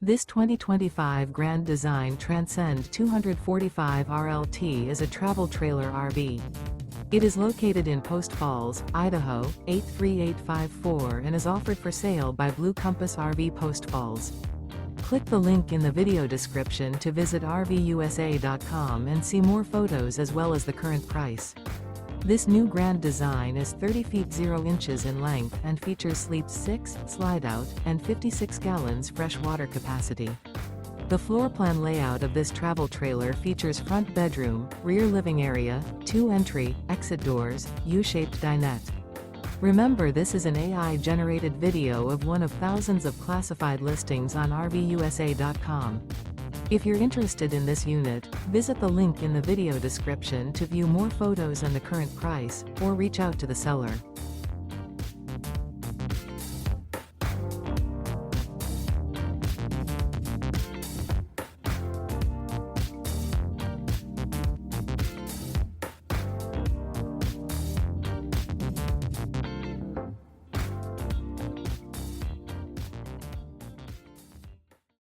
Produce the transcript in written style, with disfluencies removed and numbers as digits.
This 2025 Grand Design Transcend 245 RLT is a travel trailer RV. It is located in Post Falls, Idaho, 83854 and is offered for sale by Blue Compass RV Post Falls. Click the link in the video description to visit RVUSA.com and see more photos as well as the current price. This new Grand Design is 30 feet 0 inches in length and features sleeps 6, slide-out, and 56 gallons fresh water capacity. The floor plan layout of this travel trailer features front bedroom, rear living area, 2 entry, exit doors, U-shaped dinette. Remember, this is an AI-generated video of one of thousands of classified listings on RVUSA.com. If you're interested in this unit, visit the link in the video description to view more photos and the current price, or reach out to the seller.